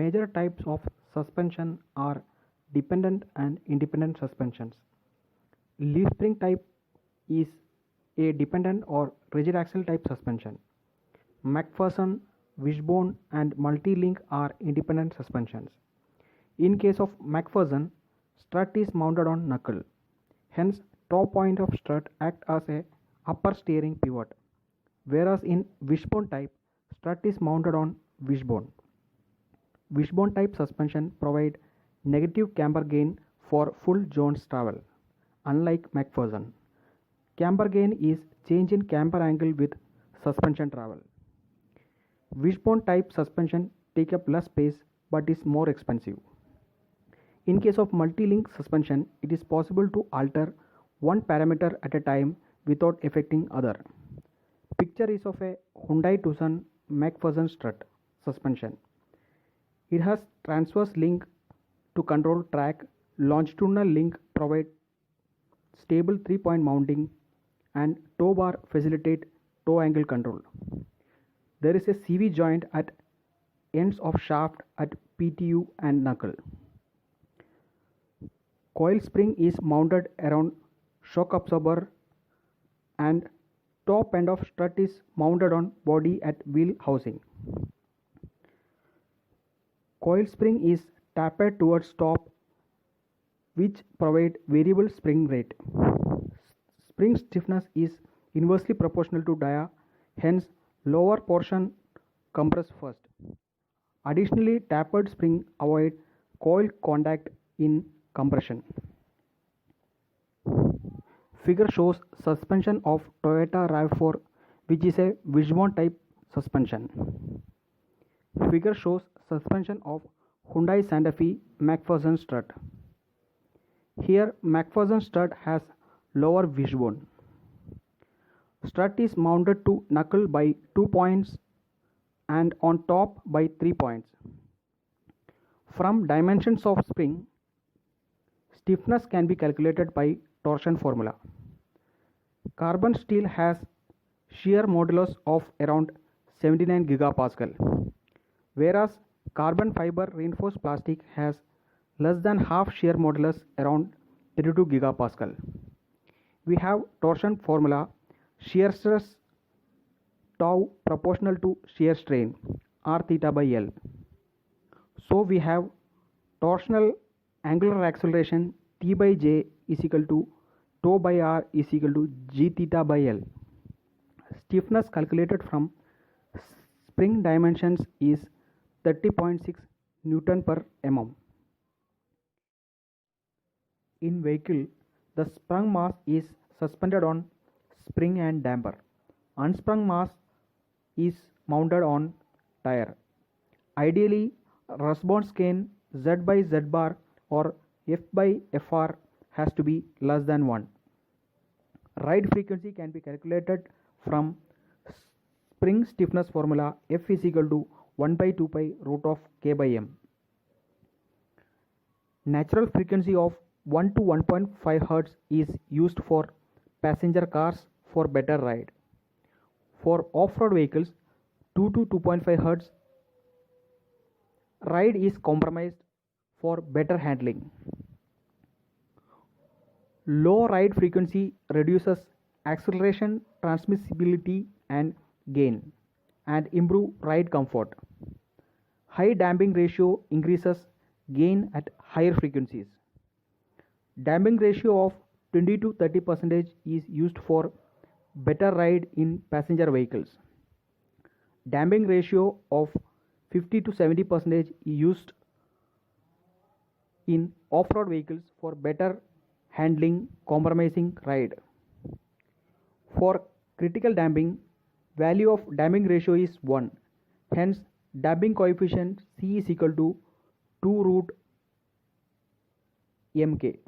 Major types of suspension are dependent and independent suspensions. Leaf spring type is a dependent or rigid axle type suspension. McPherson, wishbone, and multi-link are independent suspensions. In case of McPherson, strut is mounted on knuckle. Hence, top point of strut act as a upper steering pivot. Whereas in wishbone type, strut is mounted on wishbone. Wishbone type suspension provide negative camber gain for full Jones travel, unlike McPherson. Camber gain is change in camber angle with suspension travel. Wishbone type suspension take up less space but is more expensive. In case of multi-link suspension, it is possible to alter one parameter at a time without affecting other. Picture is of a Hyundai Tucson McPherson strut suspension. It has transverse link to control track, longitudinal link provide stable 3-point mounting, and tow bar facilitate tow angle control. There is a CV joint at ends of shaft at PTU and knuckle. Coil spring is mounted around shock absorber and top end of strut is mounted on body at wheel housing. Coil spring is tapered towards top, which provide variable spring rate. Spring stiffness is inversely proportional to dia, hence lower portion compress first. Additionally, tapered spring avoid coil contact in compression. Figure shows suspension of Toyota RAV4, which is a wishbone type suspension. Figure shows suspension of Hyundai Santa Fe McPherson strut. Here McPherson strut has lower wishbone. Strut is mounted to knuckle by 2 points and on top by 3 points. From dimensions of spring, stiffness can be calculated by torsion formula. Carbon steel has shear modulus of around 79 gigapascal, whereas carbon fiber reinforced plastic has less than half shear modulus around 32 gigapascal. We have torsion formula shear stress tau proportional to shear strain r theta by L. So we have torsional angular acceleration T by J is equal to tau by R is equal to G theta by L. Stiffness calculated from spring dimensions is 30.6 Newton per mm. In vehicle, the sprung mass is suspended on spring and damper. Unsprung mass is mounted on tire. Ideally, response gain Z by Z bar or F by Fr has to be less than 1. Ride frequency can be calculated from spring stiffness formula F is equal to 1 by 2 pi root of K by M. Natural frequency of 1 to 1.5 Hz is used for passenger cars for better ride. For off-road vehicles, 2 to 2.5 Hz ride is compromised for better handling. Low ride frequency reduces acceleration, transmissibility and gain and improve ride comfort. High damping ratio increases gain at higher frequencies. Damping ratio of 20 to 30% is used for better ride in passenger vehicles. Damping ratio of 50 to 70% is used in off-road vehicles for better handling, compromising ride. For critical damping, value of damping ratio is 1. Hence, damping coefficient C is equal to 2 root mk.